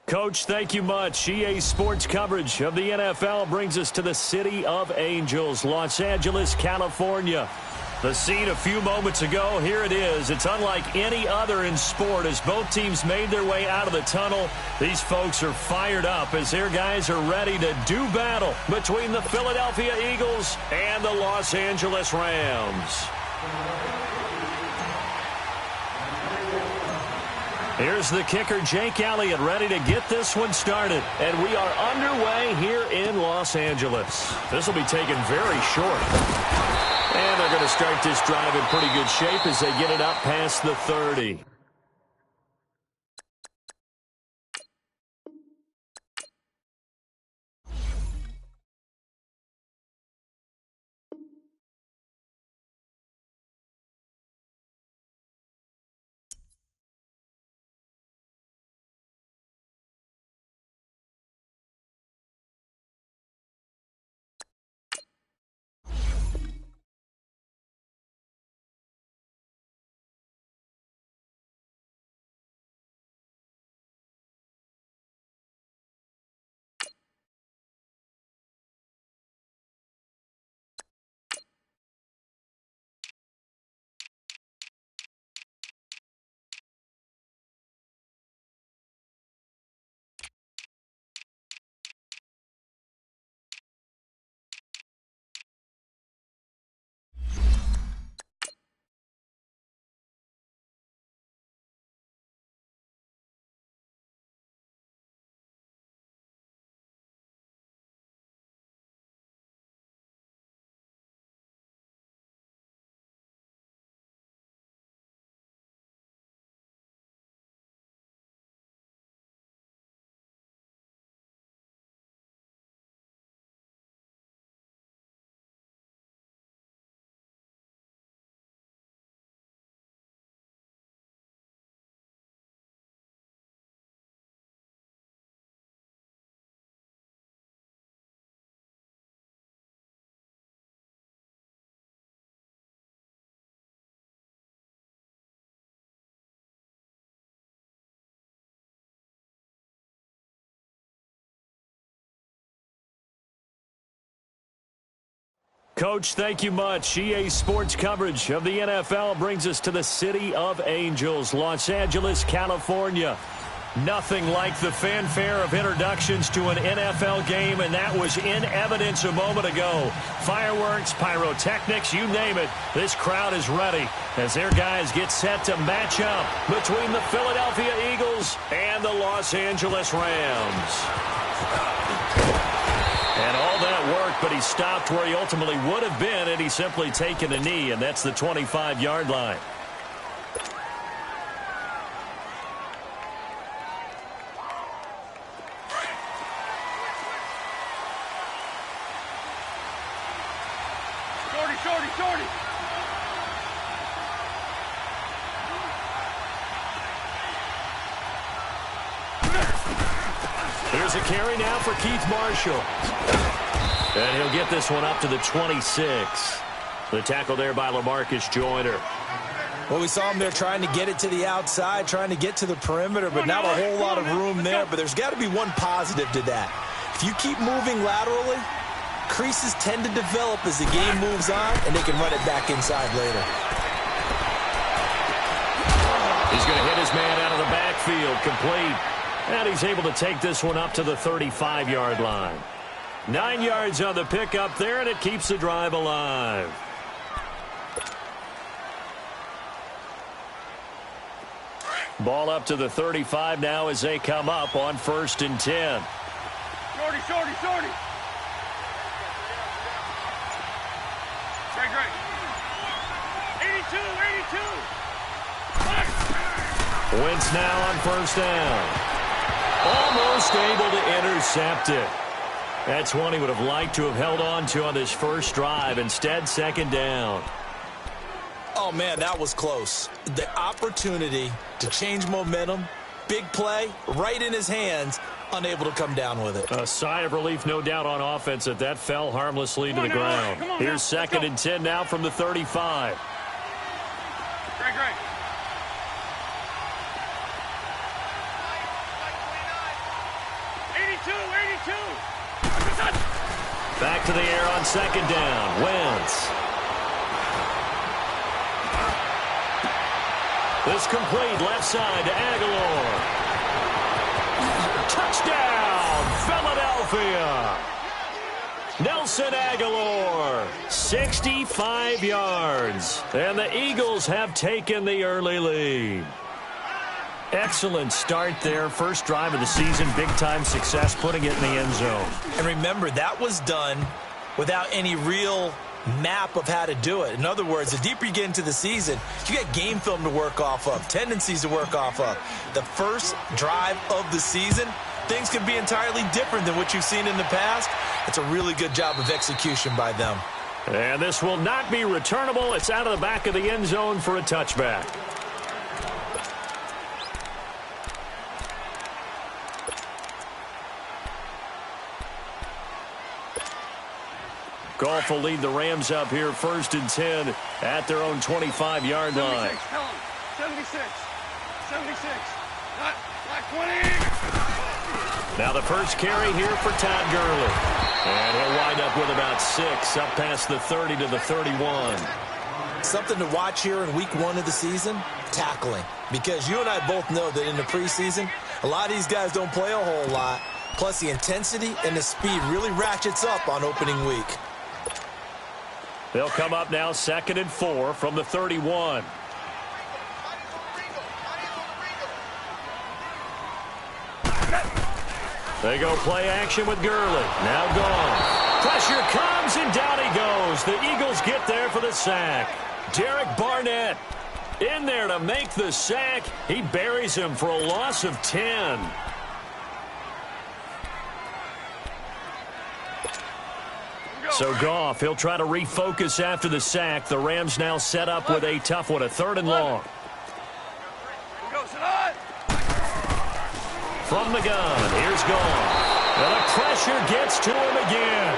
Coach, thank you much. EA Sports coverage of the NFL brings us to the City of Angels, Los Angeles, California. The scene a few moments ago, here it is. It's unlike any other in sport as both teams made their way out of the tunnel. These folks are fired up as their guys are ready to do battle between the Philadelphia Eagles and the Los Angeles Rams. Here's the kicker, Jake Elliott, ready to get this one started. And we are underway here in Los Angeles. This will be taken very short. And they're going to start this drive in pretty good shape as they get it up past the 30. Coach, thank you much. EA Sports coverage of the NFL brings us to the City of Angels, Los Angeles, California. Nothing like the fanfare of introductions to an NFL game, and that was in evidence a moment ago. Fireworks, pyrotechnics, you name it. This crowd is ready as their guys get set to match up between the Philadelphia Eagles and the Los Angeles Rams. And all that worked, but he stopped where he ultimately would have been had he simply taken a knee, and that's the 25-yard line. Shorty. Here's a carry now for Keith Marshall. And he'll get this one up to the 26. The tackle there by LaMarcus Joyner. Well, we saw him there trying to get it to the outside, trying to get to the perimeter, but not a whole lot of room there. But there's got to be one positive to that. If you keep moving laterally, creases tend to develop as the game moves on, and they can run it back inside later. He's going to hit his man out of the backfield, complete. And he's able to take this one up to the 35-yard line. 9 yards on the pickup there, and it keeps the drive alive. Ball up to the 35 now as they come up on 1st and 10. Shorty. Great. 82. Wentz now on 1st down. Almost able to intercept it. That's one he would have liked to have held on to on this first drive. Instead, 2nd down. Oh, man, that was close. The opportunity to change momentum, big play, right in his hands, unable to come down with it. A sigh of relief, no doubt, on offense that that fell harmlessly to the ground. Here's 2nd and 10 now from the 35. Great. Back to the air on second down. Wentz. This complete left side to Aguilar. Touchdown, Philadelphia. Nelson Aguilar, 65 yards. And the Eagles have taken the early lead. Excellent start there. First drive of the season. Big-time success, putting it in the end zone. And remember, that was done without any real map of how to do it. In other words, the deeper you get into the season, you get game film to work off of, tendencies to work off of. The first drive of the season, things can be entirely different than what you've seen in the past. It's a really good job of execution by them. And this will not be returnable. It's out of the back of the end zone for a touchback. Goff will lead the Rams up here, 1st and 10 at their own 25-yard line. 76, 76, not 20. Now the first carry here for Todd Gurley. And he'll wind up with about 6, up past the 30 to the 31. Something to watch here in week 1 of the season, tackling. Because you and I both know that in the preseason, a lot of these guys don't play a whole lot. Plus the intensity and the speed really ratchets up on opening week. They'll come up now 2nd and 4 from the 31. They go play action with Gurley. Now gone. Pressure comes and down he goes. The Eagles get there for the sack. Derek Barnett in there to make the sack. He buries him for a loss of 10. So Goff, he'll try to refocus after the sack. The Rams now set up with a tough one, a 3rd and long. From the gun, here's Goff. And the pressure gets to him again.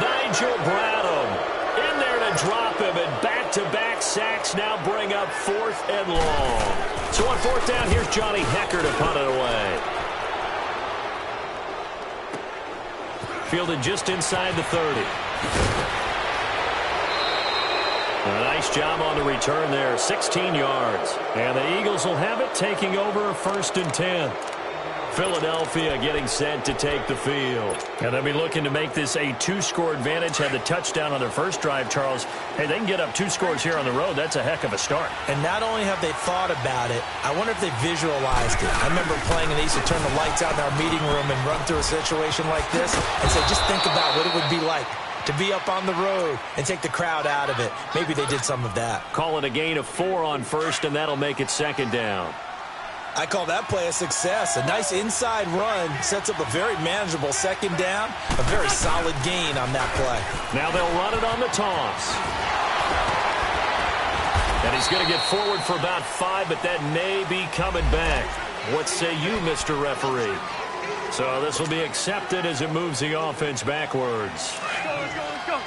Nigel Bradham in there to drop him, and back-to-back sacks now bring up 4th and long. So on 4th down, here's Johnny Hecker to punt it away. Fielded just inside the 30. A nice job on the return there, 16 yards. And the Eagles will have it, taking over 1st and 10. Philadelphia getting set to take the field. And they'll be looking to make this a 2-score advantage. Had the touchdown on their first drive, Charles. Hey, they can get up 2 scores here on the road. That's a heck of a start. And not only have they thought about it, I wonder if they visualized it. I remember playing and they used to turn the lights out in our meeting room and run through a situation like this and say, just think about what it would be like to be up on the road and take the crowd out of it. Maybe they did some of that. Call it a gain of 4 on 1st, and that'll make it 2nd down. I call that play a success. A nice inside run sets up a very manageable 2nd down. A very solid gain on that play. Now they'll run it on the toss. And he's going to get forward for about 5, but that may be coming back. What say you, Mr. Referee? So this will be accepted as it moves the offense backwards. Let's go.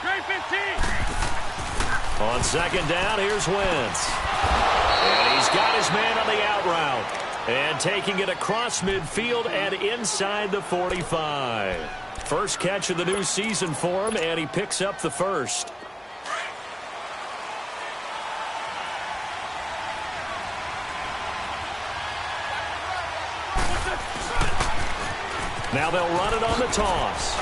Great 15. On 2nd down, here's Wentz. And he's got his man on the out route. And taking it across midfield and inside the 45. First catch of the new season for him, and he picks up the 1st. Now they'll run it on the toss.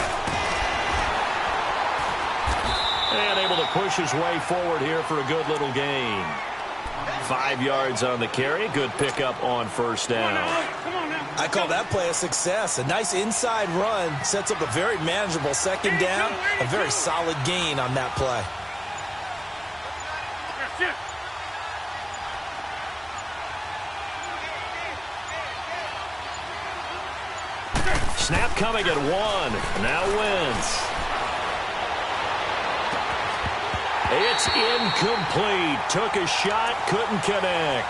And able to push his way forward here for a good little gain. 5 yards on the carry. Good pickup on 1st down. I call that play a success. A nice inside run sets up a very manageable 2nd down. A very solid gain on that play. Snap coming at 1. Now Wentz. It's incomplete. Took a shot, couldn't connect.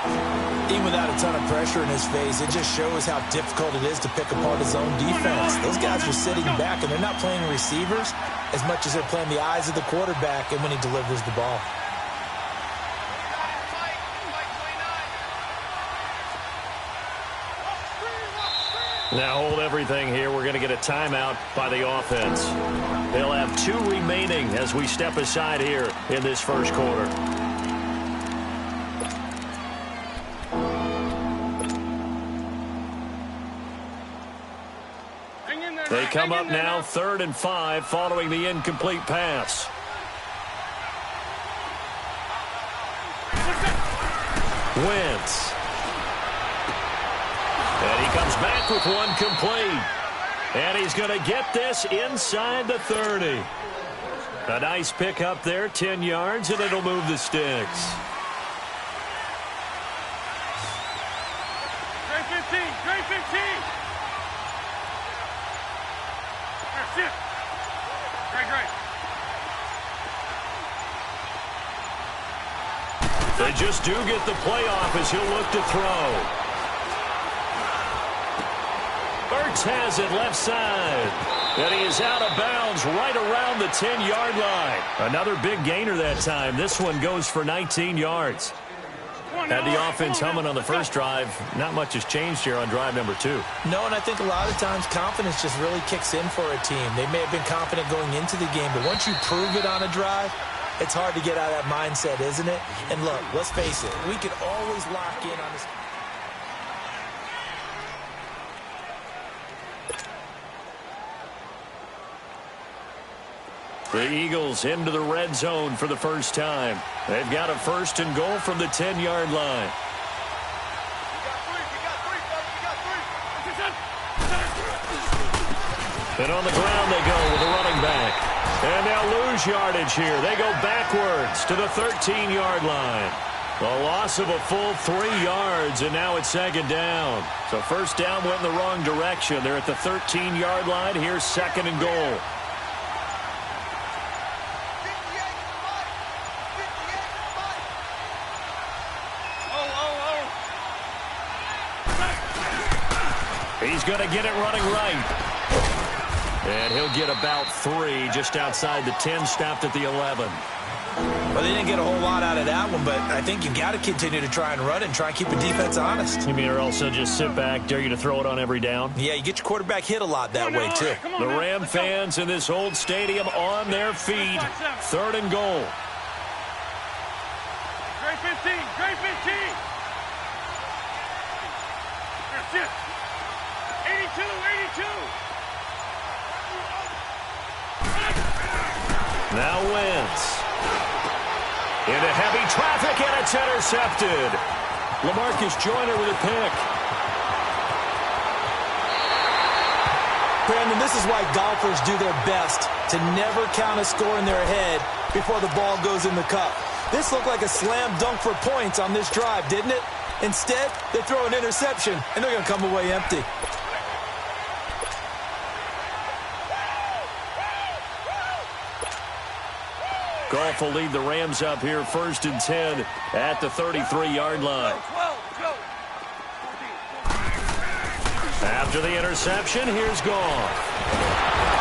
Even without a ton of pressure in his face, it just shows how difficult it is to pick apart his own defense. Those guys are sitting back, and they're not playing receivers as much as they're playing the eyes of the quarterback and when he delivers the ball. Now hold everything here. We're going to get a timeout by the offense. They'll have 2 remaining as we step aside here in this first quarter. They come up now 3rd and 5 following the incomplete pass. Wentz. And he comes back with one complete. And he's going to get this inside the 30. A nice pick up there, 10 yards, and it'll move the sticks. Great 15, great 15. That's it. Great. They just do get the playoff as he'll look to throw. Ertz has it left side. And he is out of bounds right around the 10-yard line. Another big gainer that time. This one goes for 19 yards. Had the offense humming on the first drive. Not much has changed here on drive number 2. No, and I think a lot of times confidence just really kicks in for a team. They may have been confident going into the game, but once you prove it on a drive, it's hard to get out of that mindset, isn't it? And look, let's face it, we can always lock in on this. The Eagles into the red zone for the first time. They've got a 1st and goal from the 10-yard line. And on the ground they go with the running back. And they'll lose yardage here. They go backwards to the 13-yard line. A loss of a full 3 yards, and now it's 2nd down. So first down went in the wrong direction. They're at the 13-yard line. Here's 2nd and goal. He's going to get it running right. And he'll get about 3 just outside the 10, stopped at the 11. Well, they didn't get a whole lot out of that one, but I think you've got to continue to try and run and try and keep the defense honest. You mean or else they'll just sit back, dare you to throw it on every down? Yeah, you get your quarterback hit a lot that way, too. The Ram fans in this old stadium on their feet. 3rd and goal. Great 15, great 15. That's it. 82. Now Wentz. Into heavy traffic, and it's intercepted. LaMarcus Joyner with a pick. Brandon, this is why golfers do their best to never count a score in their head before the ball goes in the cup. This looked like a slam dunk for points on this drive, didn't it? Instead, they throw an interception, and they're going to come away empty. Goff will lead the Rams up here 1st and 10 at the 33-yard line. After the interception, here's Goff.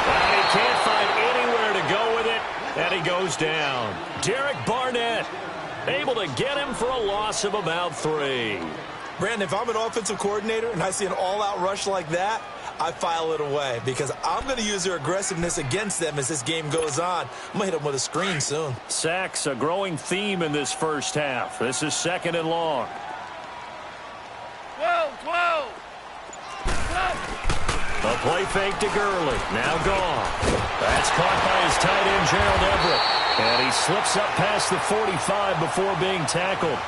And he can't find anywhere to go with it, and he goes down. Derek Barnett able to get him for a loss of about 3. Brandon, if I'm an offensive coordinator and I see an all-out rush like that, I file it away because I'm going to use their aggressiveness against them as this game goes on. I'm going to hit them with a screen soon. Sacks, a growing theme in this first half. This is 2nd and long. 12. A play fake to Gurley. Now Goff. That's caught by his tight end, Gerald Everett. And he slips up past the 45 before being tackled.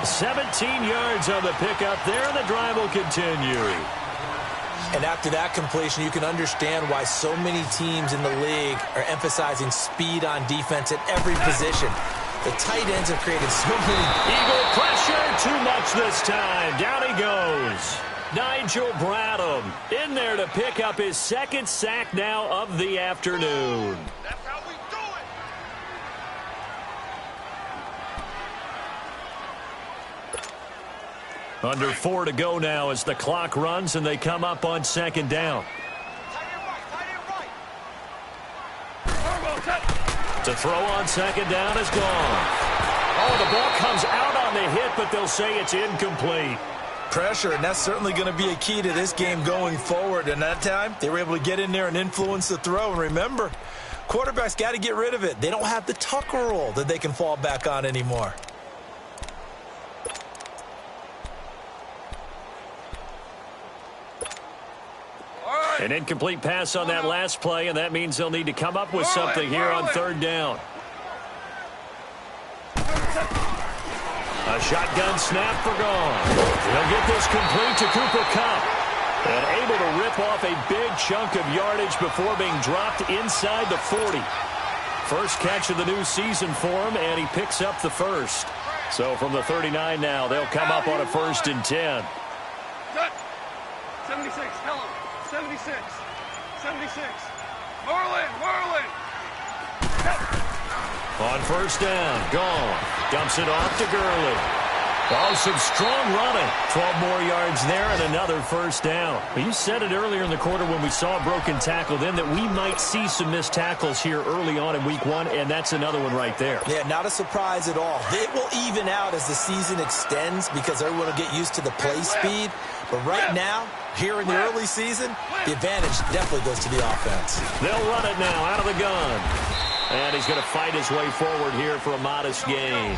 17 yards on the pickup there, and the drive will continue. And after that completion, you can understand why so many teams in the league are emphasizing speed on defense at every position. The tight ends have created so many. Eagle pressure, too much this time. Down he goes. Nigel Bradham in there to pick up his 2nd sack now of the afternoon. That's how we do it. Under 4 to go now as the clock runs and they come up on 2nd down. To throw on 2nd down is gone. Oh, the ball comes out on the hit, but they'll say it's incomplete. pressure, and that's certainly going to be a key to this game going forward. And that time, they were able to get in there and influence the throw. And remember, quarterbacks got to get rid of it. They don't have the Tucker rule that they can fall back on anymore. An incomplete pass on that last play, and that means they'll need to come up with something here on third down. A shotgun snap for Gone. He'll get this complete to Cooper Kupp. And able to rip off a big chunk of yardage before being dropped inside the 40. First catch of the new season for him, and he picks up the first. So from the 39 now, they'll come up on a 1st and 10. 76, tell him. 76. 76. Marlin. On first down, Gone. Dumps it off to Gurley. Oh, some strong running. 12 more yards there and another first down. But you said it earlier in the quarter when we saw a broken tackle then that we might see some missed tackles here early on in week 1, and that's another one right there. Yeah, not a surprise at all. It will even out as the season extends because everyone will get used to the play speed. But right now, here in the early season, the advantage definitely goes to the offense. They'll run it now out of the gun. And he's going to fight his way forward here for a modest gain.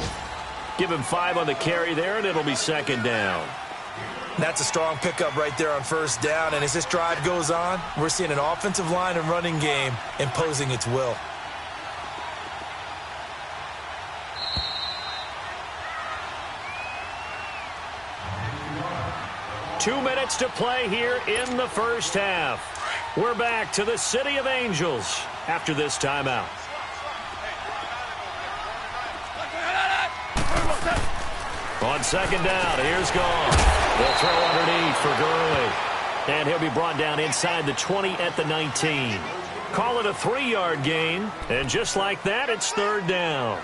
Give him 5 on the carry there, and it'll be 2nd down. That's a strong pickup right there on first down. And as this drive goes on, we're seeing an offensive line and running game imposing its will. Two minutes to play here in the first half. We're back to the City of Angels after this timeout. On 2nd down, here's Gone. They'll throw underneath for Gurley. And he'll be brought down inside the 20 at the 19. Call it a 3-yard gain. And just like that, it's 3rd down.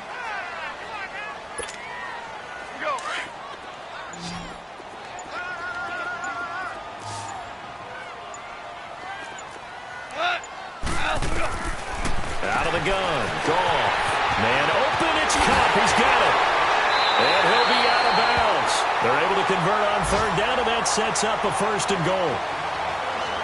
Out of the gun. Gone. Man open. It's Kupp. He's got it. And he'll be out of bounds. They're able to convert on 3rd down, and that sets up a 1st and goal.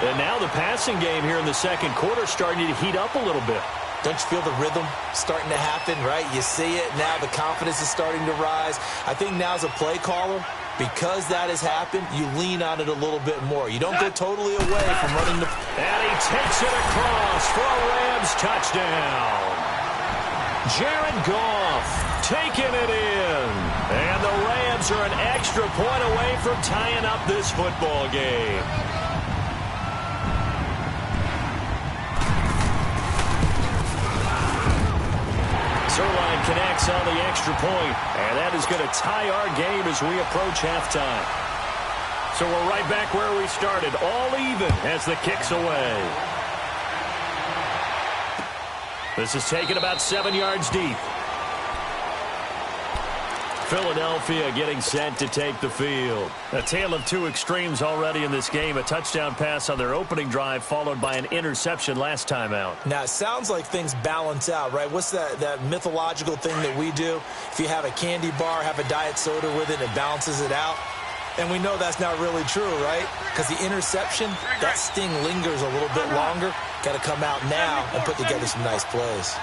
And now the passing game here in the 2nd quarter starting to heat up a little bit. Don't you feel the rhythm starting to happen, right? You see it. Now the confidence is starting to rise. I think now as a play caller, because that has happened, you lean on it a little bit more. You don't go totally away from running the... And he takes it across for a Rams touchdown. Jared Goff taking it in. And the Rams are an extra point away from tying up this football game. Zerline connects on the extra point, and that is going to tie our game as we approach halftime. So we're right back where we started, all even as the kick's away. This is taken about 7 yards deep. Philadelphia getting set to take the field. A tale of two extremes already in this game. A touchdown pass on their opening drive followed by an interception last time out. Now, it sounds like things balance out, right? What's that mythological thing that we do? If you have a candy bar, have a diet soda with it, it balances it out. And we know that's not really true, right? Because the interception, that sting lingers a little bit longer. Got to come out now and put together some nice plays.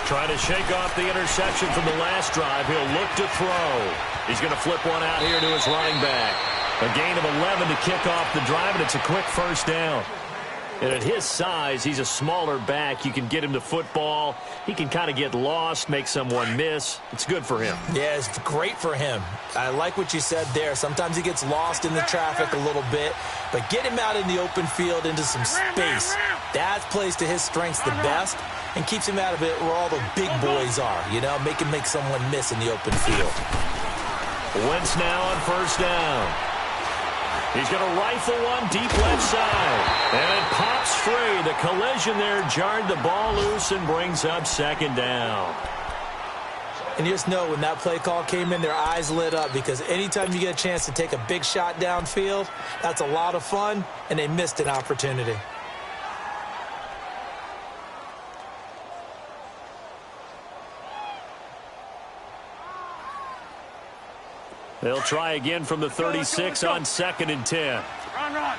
Trying to shake off the interception from the last drive. He'll look to throw. He's going to flip one out here to his running back. A gain of 11 to kick off the drive, and it's a quick first down. And at his size, he's a smaller back. You can get him to football. He can kind of get lost, make someone miss. It's good for him. Yeah, it's great for him. I like what you said there. Sometimes he gets lost in the traffic a little bit, but get him out in the open field into some space. That plays to his strengths the best and keeps him out of it where all the big boys are, you know, make him make someone miss in the open field. Wentz now on first down. He's going to rifle one deep left side. And it pops free. The collision there jarred the ball loose and brings up second down. And you just know when that play call came in, their eyes lit up because anytime you get a chance to take a big shot downfield, that's a lot of fun, and they missed an opportunity. They'll try again from the 36 on 2nd and 10. Run.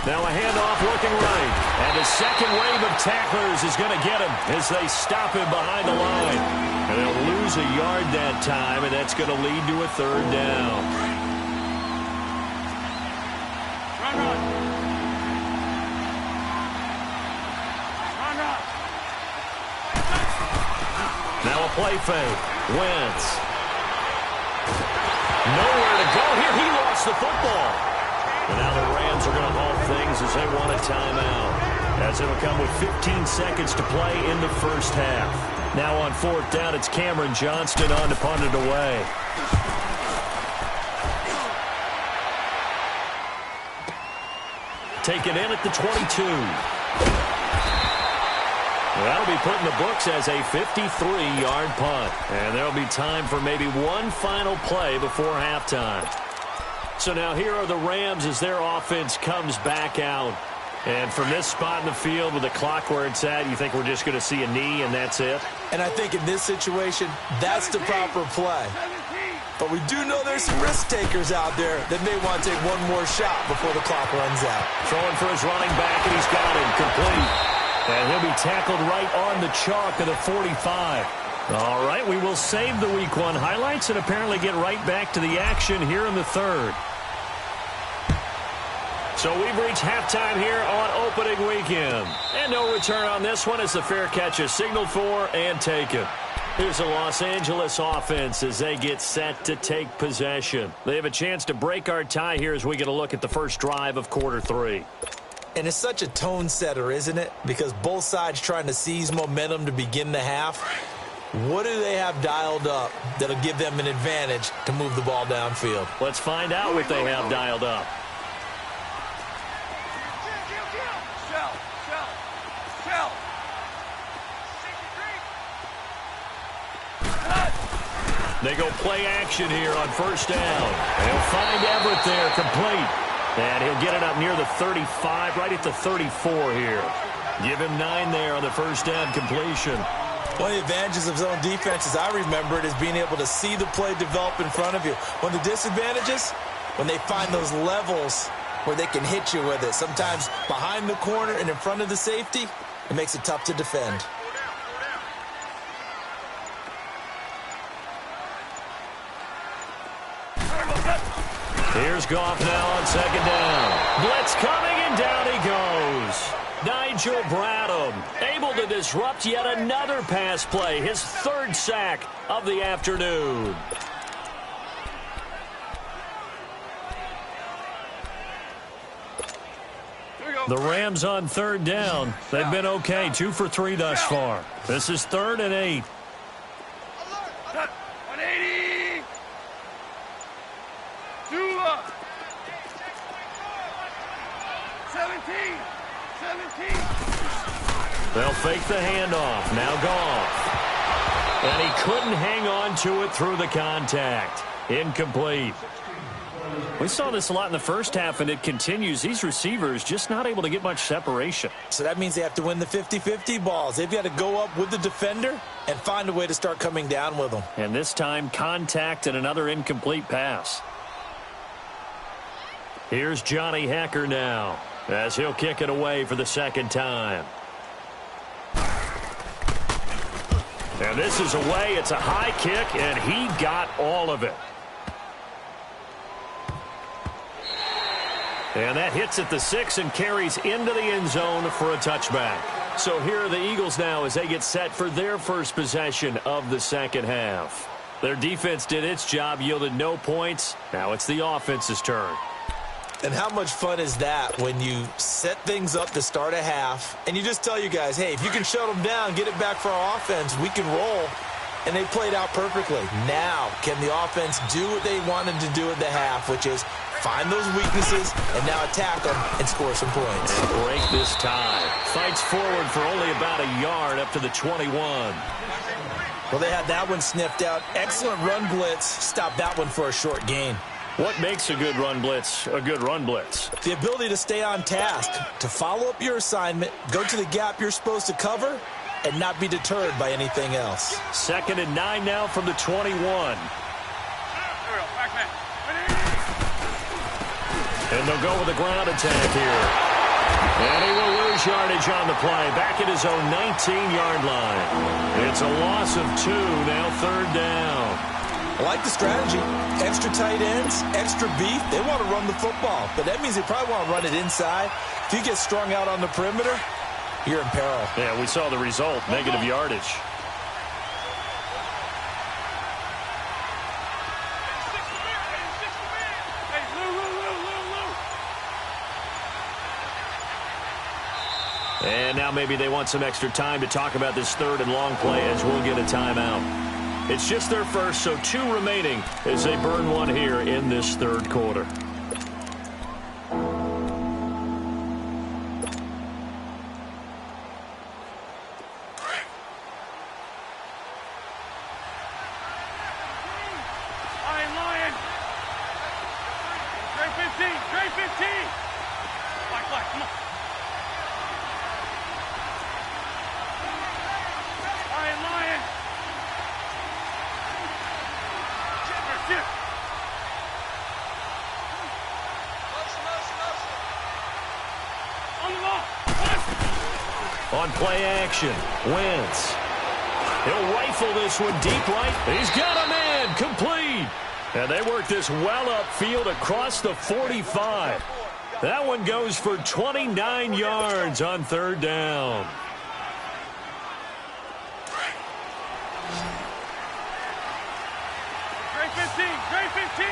Now a handoff looking right. And the second wave of tacklers is going to get him as they stop him behind the line. And they'll lose a yard that time, and that's going to lead to a 3rd down. Run. Now a play fake. Wentz. Nowhere to go here. He lost the football. And now the Rams are going to halt things as they want a timeout, as it'll come with 15 seconds to play in the first half. Now on 4th down, it's Cameron Johnston on to punt it away. Taken in at the 22. That'll be put in the books as a 53-yard punt. And there'll be time for maybe one final play before halftime. So now here are the Rams as their offense comes back out. And from this spot in the field with the clock where it's at, you think we're just going to see a knee and that's it? And I think in this situation, that's the proper play. But we do know there's some risk takers out there that may want to take one more shot before the clock runs out. Throwing for his running back, and he's got him complete. And he'll be tackled right on the chalk of the 45. All right, we will save the Week 1 highlights and apparently get right back to the action here in the 3rd. So we've reached halftime here on opening weekend. And no return on this one as the fair catch is signaled for and taken. Here's the Los Angeles offense as they get set to take possession. They have a chance to break our tie here as we get a look at the first drive of quarter 3. And it's such a tone setter, isn't it? Because both sides trying to seize momentum to begin the half. What do they have dialed up that'll give them an advantage to move the ball downfield? Let's find out what they have dialed up. They go play action here on 1st down. They'll find Everett there, complete. And he'll get it up near the 35, right at the 34 here. Give him 9 there on the 1st down completion. One of the advantages of zone defense, as I remember it, is being able to see the play develop in front of you. One of the disadvantages, when they find those levels where they can hit you with it. Sometimes behind the corner and in front of the safety, it makes it tough to defend. Here's Goff now on 2nd down. Blitz coming, and down he goes. Nigel Bradham able to disrupt yet another pass play. His 3rd sack of the afternoon. The Rams on 3rd down. They've been okay. 2 for 3 thus far. This is 3rd and 8. 180. 2 up. 17. They'll fake the handoff. Now Goff. And he couldn't hang on to it through the contact. Incomplete. We saw this a lot in the first half, and it continues. These receivers just not able to get much separation. So that means they have to win the 50-50 balls. They've got to go up with the defender and find a way to start coming down with them. And this time, contact and another incomplete pass. Here's Johnny Hekker now, as he'll kick it away for the 2nd time. And this is away. It's a high kick, and he got all of it. And that hits at the 6 and carries into the end zone for a touchback. So here are the Eagles now as they get set for their first possession of the 2nd half. Their defense did its job, yielded no points. Now it's the offense's turn. And how much fun is that when you set things up to start a half and you just tell you guys, hey, if you can shut them down, get it back for our offense, we can roll. And they played out perfectly. Now, can the offense do what they wanted to do at the half, which is find those weaknesses and now attack them and score some points. And break this tie. Fights forward for only about a yard up to the 21. Well, they had that one sniffed out. Excellent run blitz. Stopped that one for a short gain. What makes a good run blitz a good run blitz? The ability to stay on task, to follow up your assignment, go to the gap you're supposed to cover, and not be deterred by anything else. 2nd and 9 now from the 21. And they'll go with a ground attack here. And he will lose yardage on the play. Back at his own 19-yard line. It's a loss of 2, now 3rd down. I like the strategy. Extra tight ends, extra beef. They want to run the football, but that means they probably want to run it inside. If you get strung out on the perimeter, you're in peril. Yeah, we saw the result, negative yardage. And now maybe they want some extra time to talk about this 3rd and long play as we'll get a timeout. It's just their first, so 2 remaining as they burn one here in this 3rd quarter. Lion. Trey 15. Trey 15. Fly, come on. Lion. Shift. On the ball. On play action, Wentz. He'll rifle this one deep right. He's got a man, complete. And they work this well upfield across the 45. That one goes for 29 yards on 3rd down. Trey 15.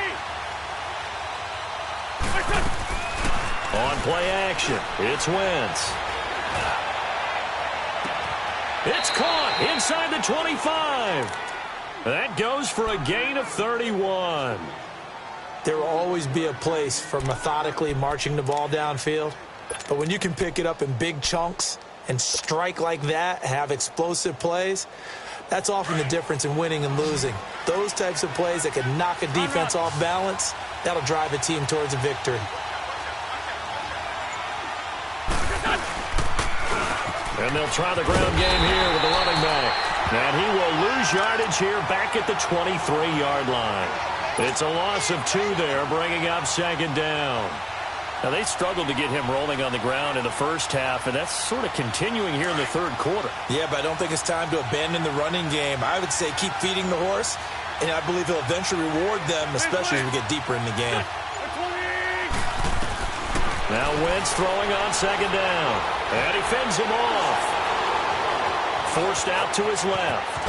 On play action, it's Wentz. It's caught inside the 25. That goes for a gain of 31. There will always be a place for methodically marching the ball downfield, but when you can pick it up in big chunks and strike like that, have explosive plays, that's often the difference in winning and losing. Those types of plays that can knock a defense off balance, that'll drive a team towards a victory. And they'll try the ground game here with the running back. And he will lose yardage here back at the 23-yard line. It's a loss of 2 there, bringing up 2nd down. Now, they struggled to get him rolling on the ground in the first half, and that's sort of continuing here in the 3rd quarter. Yeah, but I don't think it's time to abandon the running game. I would say keep feeding the horse, and I believe he'll eventually reward them, especially as we get deeper in the game. Now Wentz throwing on 2nd down, and he fends him off. Forced out to his left.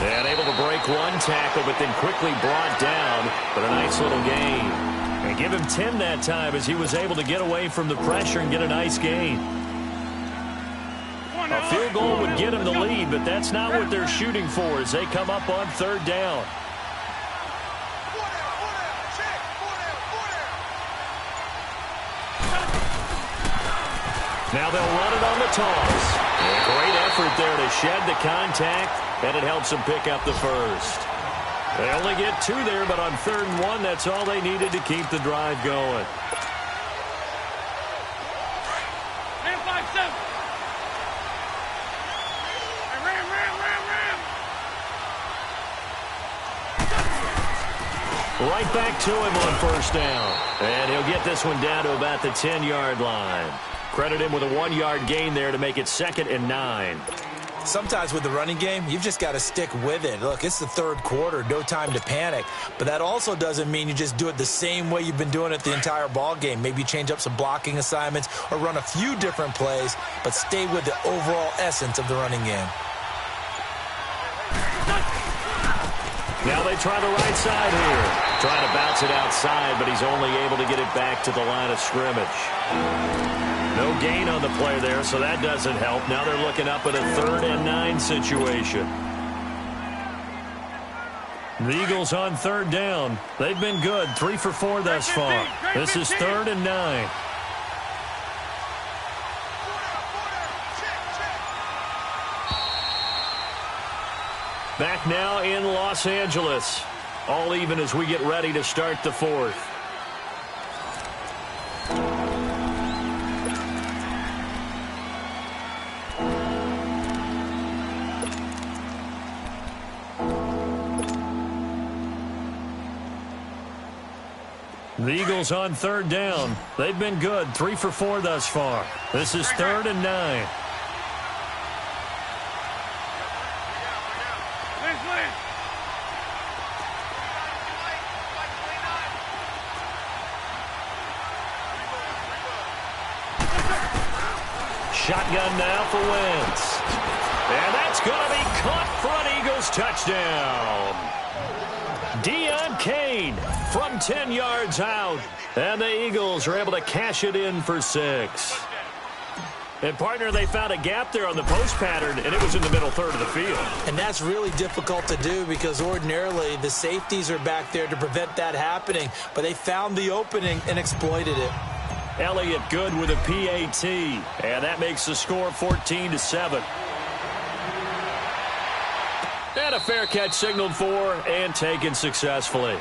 And able to break one tackle, but then quickly brought down, but a nice little gain. And give him 10 that time as he was able to get away from the pressure and get a nice gain. A field goal would get him the lead, but that's not what they're shooting for as they come up on 3rd down. Now they'll run it on the toss. A great effort there to shed the contact, and it helps them pick up the first. They only get 2 there, but on 3rd and 1, that's all they needed to keep the drive going. Right back to him on 1st down. And he'll get this one down to about the 10-yard line. Credit him with a 1-yard gain there to make it 2nd and 9. Sometimes with the running game, you've just got to stick with it. Look, it's the 3rd quarter, no time to panic. But that also doesn't mean you just do it the same way you've been doing it the entire ball game. Maybe you change up some blocking assignments or run a few different plays, but stay with the overall essence of the running game. Now they try the right side here. Trying to bounce it outside, but he's only able to get it back to the line of scrimmage. No gain on the play there, so that doesn't help. Now they're looking up at a 3rd and 9 situation. The Eagles on 3rd down. They've been good, 3 for 4 thus far. This is 3rd and 9. Back now in Los Angeles. All even as we get ready to start the fourth. The Eagles on third down. They've been good, 3 for 4 thus far. This is 3rd and 9. Shotgun now for Wentz. And that's going to be caught for an Eagles touchdown. Deon Cain from 10 yards out. And the Eagles are able to cash it in for 6. And, partner, they found a gap there on the post pattern, and it was in the middle third of the field. And that's really difficult to do because ordinarily the safeties are back there to prevent that happening. But they found the opening and exploited it. Elliott good with a PAT, and that makes the score 14-7. And a fair catch signaled for and taken successfully.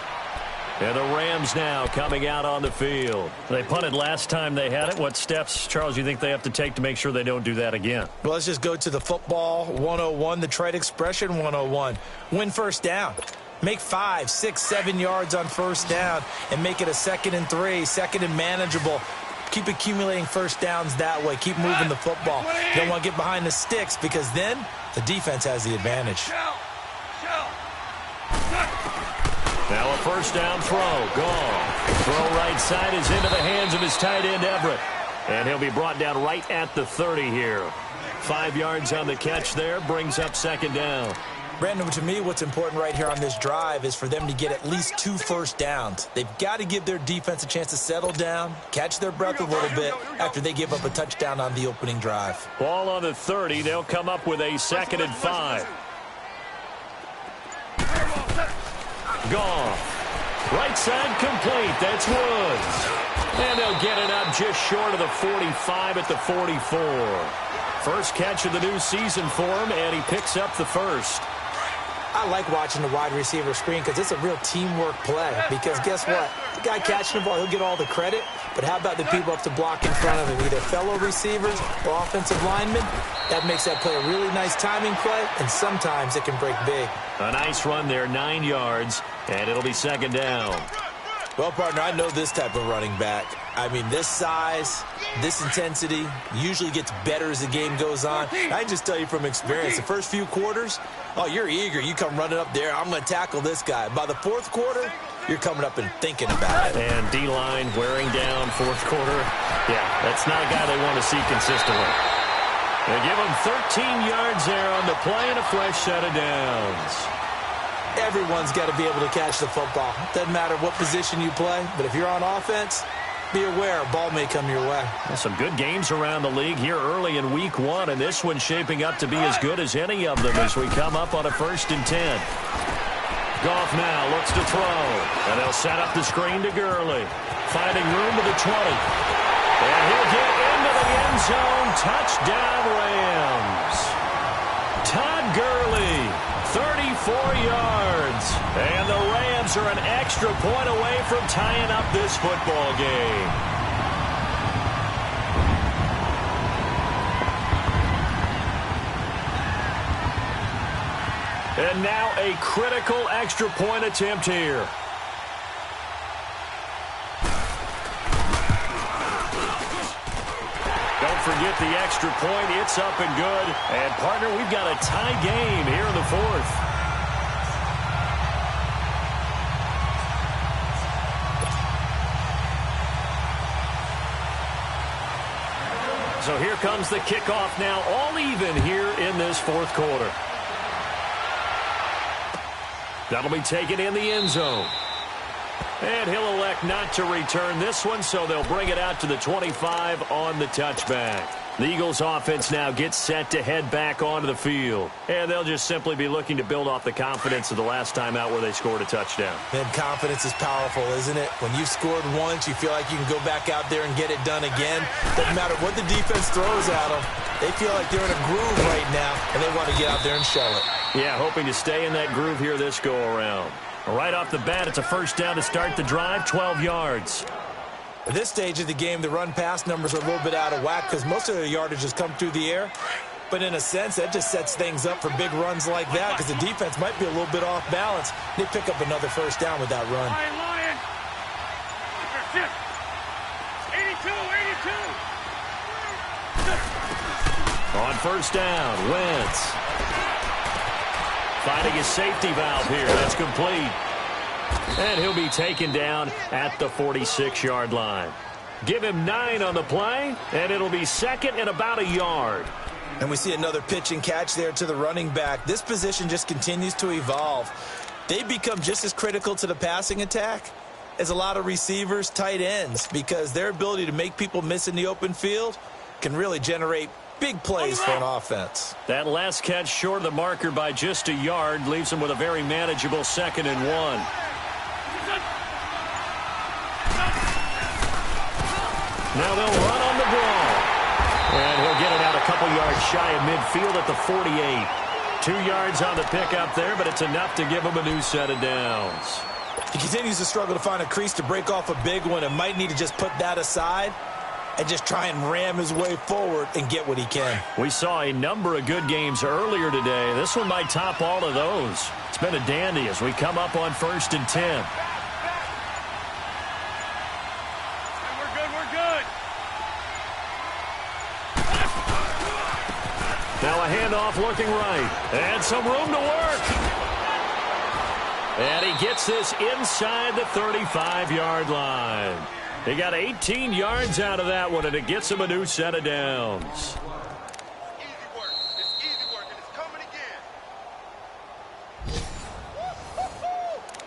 And the Rams now coming out on the field. They punted last time they had it. What steps, Charles, you think they have to take to make sure they don't do that again? Well, let's just go to the football 101, the trade expression 101. Win first down. Make 5, 6, 7 yards on first down and make it a 2nd and 3, 2nd and manageable. Keep accumulating first downs that way. Keep moving the football. You don't want to get behind the sticks because then the defense has the advantage. Now a first down throw. Gone. Throw right side is into the hands of his tight end, Everett. And he'll be brought down right at the 30 here. 5 yards on the catch there. Brings up 2nd down. Brandon, to me, what's important right here on this drive is for them to get at least 2 first downs. They've got to give their defense a chance to settle down, catch their breath a little bit after they give up a touchdown on the opening drive. Ball on the 30. They'll come up with a 2nd and 5. Gone. Right side complete. That's Woods. And they'll get it up just short of the 45 at the 44. First catch of the new season for him, and he picks up the first. I like watching the wide receiver screen because it's a real teamwork play. Because guess what? The guy catching the ball, he'll get all the credit. But how about the people up to block in front of him? Either fellow receivers or offensive linemen. That makes that play a really nice timing play, and sometimes it can break big. A nice run there, 9 yards, and it'll be 2nd down. Well, partner, I know this type of running back. I mean, this size, this intensity usually gets better as the game goes on. I can just tell you from experience, the first few quarters, oh, you're eager. You come running up there, I'm going to tackle this guy. By the 4th quarter, you're coming up and thinking about it. And D-line wearing down 4th quarter. Yeah, that's not a guy they want to see consistently. They give him 13 yards there on the play and a fresh set of downs. Everyone's got to be able to catch the football. Doesn't matter what position you play, but if you're on offense, be aware a ball may come your way. Well, some good games around the league here early in week 1, and this one's shaping up to be as good as any of them as we come up on a 1st and 10. Goff now looks to throw, and they'll set up the screen to Gurley. Finding room to the 20. And he'll get into the end zone. Touchdown, Rams. Todd Gurley, 34 yards. And the Rams are an extra point away from tying up this football game. And now a critical extra point attempt here. Don't forget the extra point. It's up and good. And, partner, we've got a tie game here in the 4th. So here comes the kickoff now, all even here in this 4th quarter. That'll be taken in the end zone. And he'll elect not to return this one, so they'll bring it out to the 25 on the touchback. The Eagles offense now gets set to head back onto the field. And they'll just simply be looking to build off the confidence of the last time out where they scored a touchdown. Man, confidence is powerful, isn't it? When you scored once, you feel like you can go back out there and get it done again. Doesn't matter what the defense throws at them. They feel like they're in a groove right now, and they want to get out there and show it. Yeah, hoping to stay in that groove here this go-around. Right off the bat, it's a first down to start the drive, 12 yards. At this stage of the game, the run-pass numbers are a little bit out of whack because most of their yardage has come through the air. But in a sense, that just sets things up for big runs like that because the defense might be a little bit off balance. They pick up another first down with that run. Lion. 82, 82. On first down, Wentz. Finding his safety valve here. That's complete. And he'll be taken down at the 46-yard line. Give him 9 on the play, and it'll be second and about a yard. And we see another pitch and catch there to the running back. This position just continues to evolve. They become just as critical to the passing attack as a lot of receivers, tight ends, because their ability to make people miss in the open field can really generate big plays for an offense. That last catch short of the marker by just a yard leaves him with a very manageable 2nd and 1. Now they'll run on the ball. And he'll get it out a couple yards shy of midfield at the 48. 2 yards on the pickup there, but it's enough to give him a new set of downs. He continues to struggle to find a crease to break off a big one and might need to just put that aside and just try and ram his way forward and get what he can. We saw a number of good games earlier today. This one might top all of those. It's been a dandy as we come up on 1st and 10. Now a handoff looking right. And some room to work. And he gets this inside the 35-yard line. He got 18 yards out of that one, and it gets him a new set of downs. Easy work. It's easy work, and it's coming again.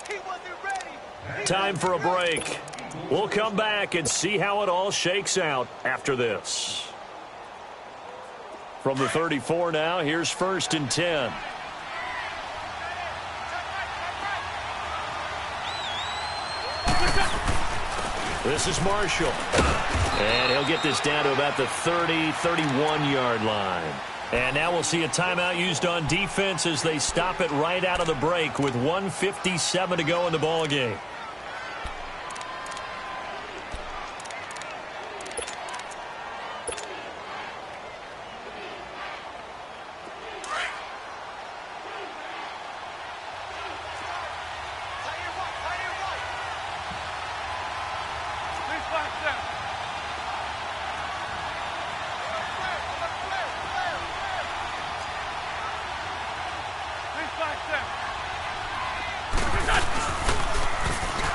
He wasn't ready. Time for a break. We'll come back and see how it all shakes out after this. From the 34 now, here's 1st and 10. This is Marshall. And he'll get this down to about the 30, 31-yard line. And now we'll see a timeout used on defense as they stop it right out of the break with 1:57 to go in the ballgame.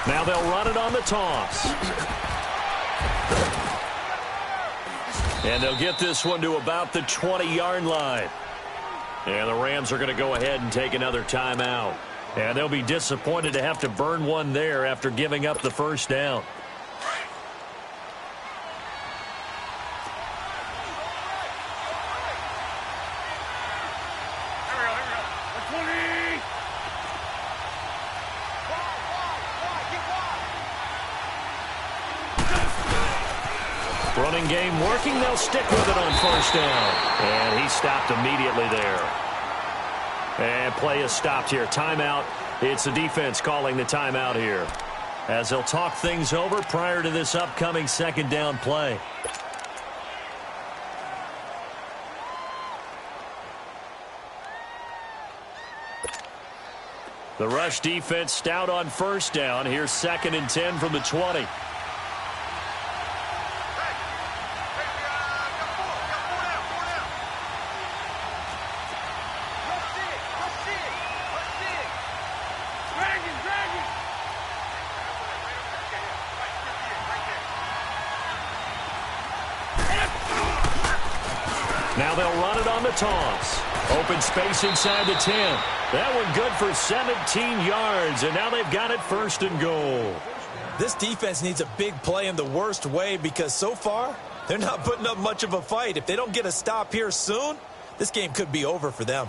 Now they'll run it on the toss. And they'll get this one to about the 20-yard line. And the Rams are going to go ahead and take another timeout. And they'll be disappointed to have to burn one there after giving up the first down. Running game working. They'll stick with it on first down. And he stopped immediately there. And play is stopped here. Timeout. It's the defense calling the timeout here, as they'll talk things over prior to this upcoming 2nd down play. The rush defense stout on first down. Here's 2nd and 10 from the 20. Now they'll run it on the toss. Open space inside the 10. That one good for 17 yards, and now they've got it 1st and goal. This defense needs a big play in the worst way because so far, they're not putting up much of a fight. If they don't get a stop here soon, this game could be over for them.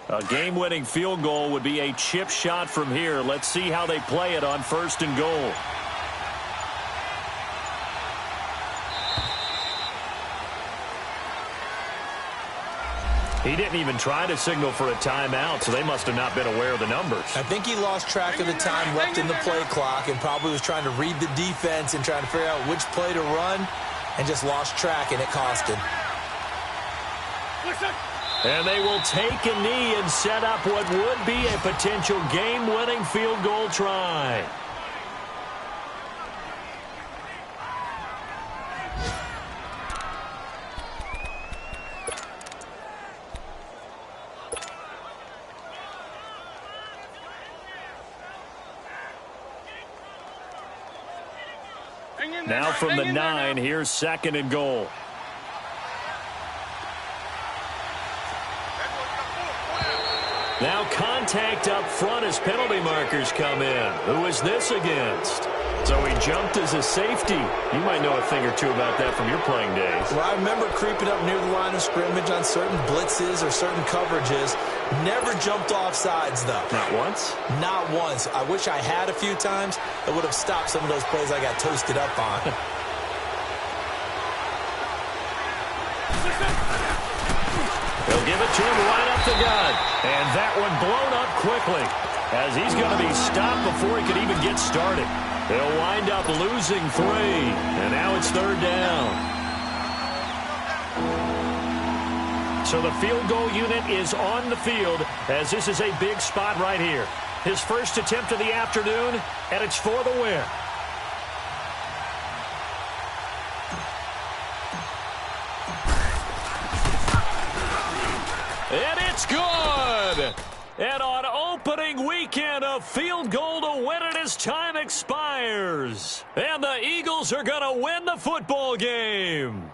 A game-winning field goal would be a chip shot from here. Let's see how they play it on 1st and goal. He didn't even try to signal for a timeout, so they must have not been aware of the numbers. I think he lost track of the time left in the play clock and probably was trying to read the defense and trying to figure out which play to run and just lost track, and it cost him. And they will take a knee and set up what would be a potential game-winning field goal try. Now from the 9, here's 2nd and goal. Now contact up front as penalty markers come in. Who is this against? So he jumped as a safety. You might know a thing or two about that from your playing days. Well, I remember creeping up near the line of scrimmage on certain blitzes or certain coverages. Never jumped off sides, though. Not once? Not once. I wish I had a few times. It would have stopped some of those plays I got toasted up on. They'll give it to him right up the gut. And that one blown up quickly as he's going to be stopped before he could even get started. They'll wind up losing 3. And now it's 3rd down. So the field goal unit is on the field as this is a big spot right here. His first attempt of the afternoon, and it's for the win. And it's good! And on opening weekend, a field goal to win it as time expires. And the Eagles are going to win the football game.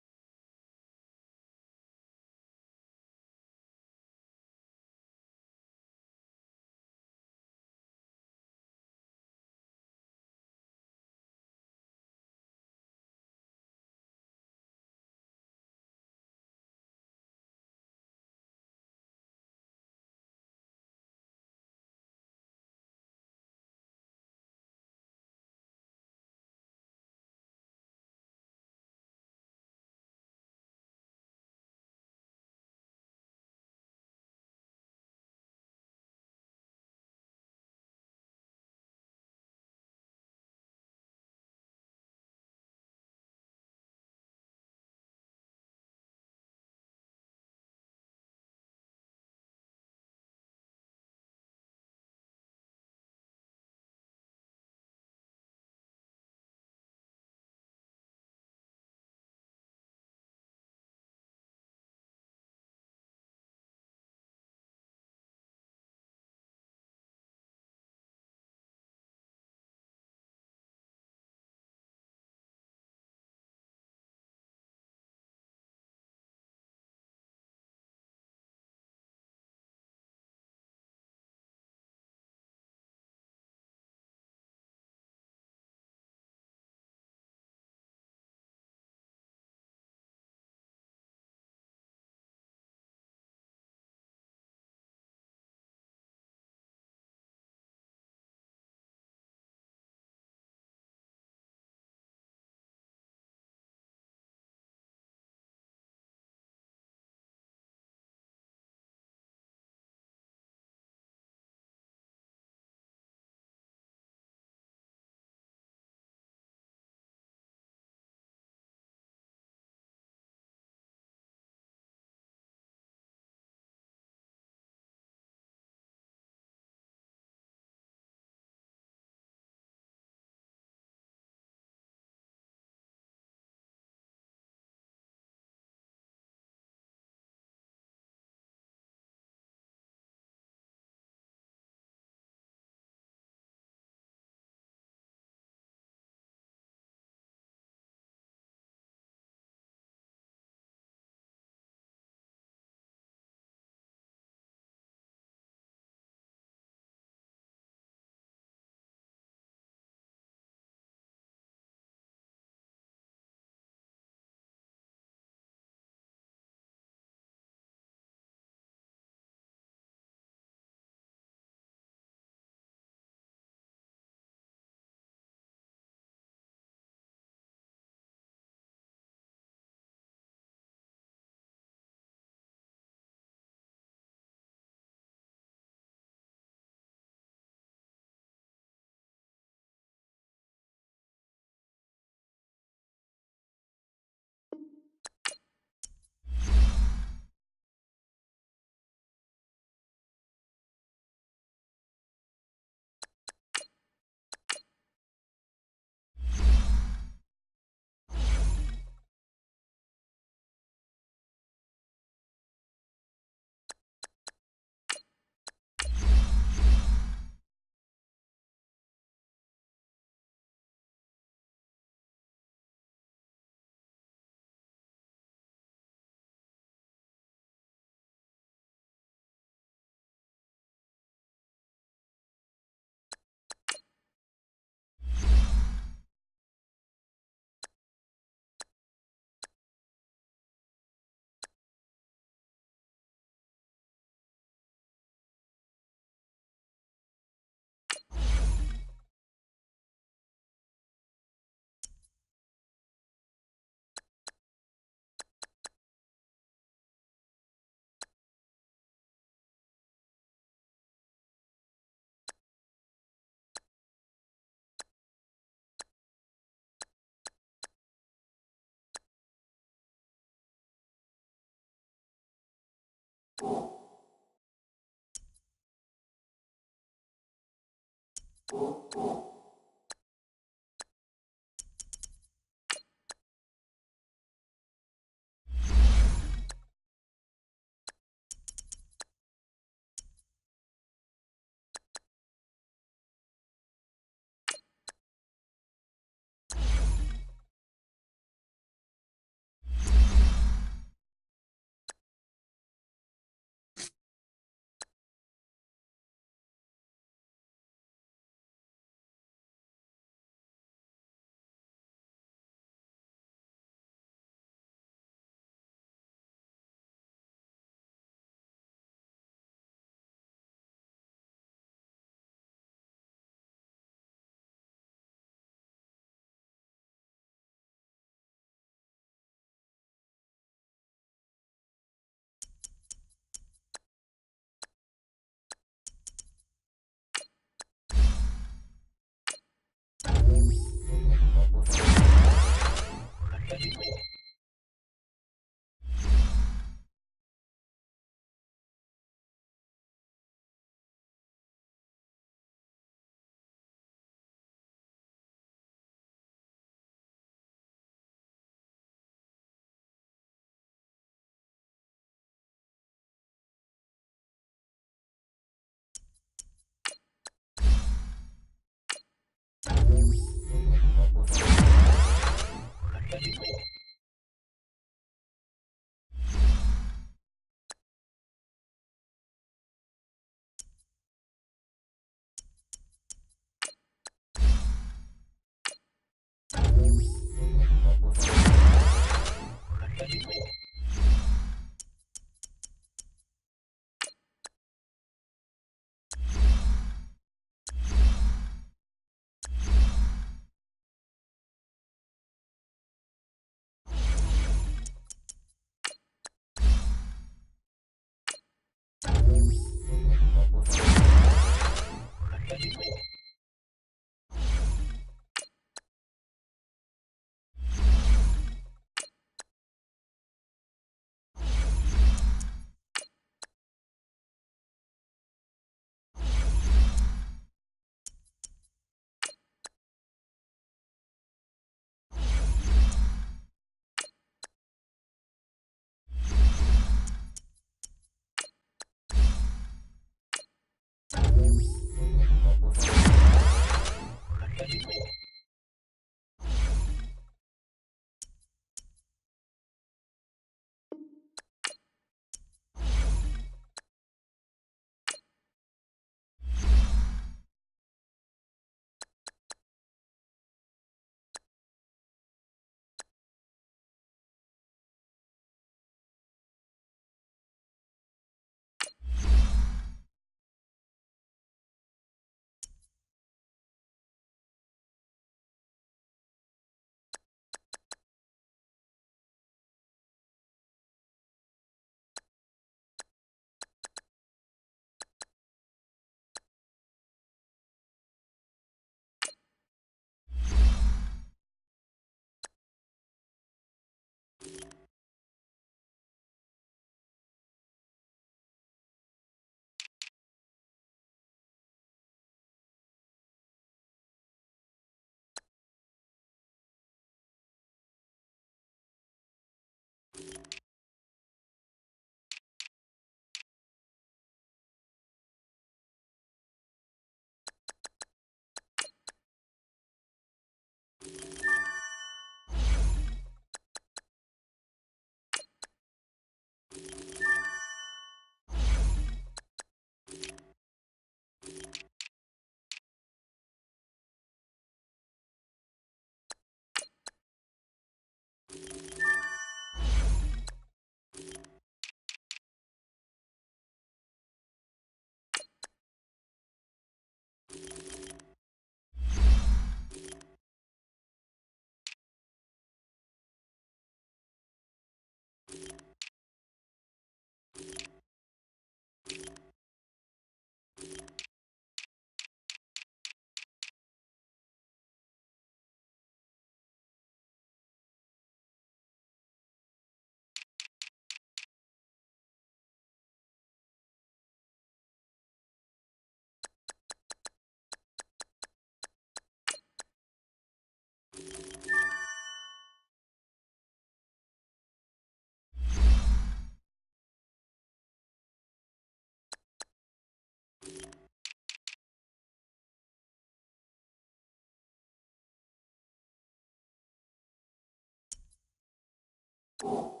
it.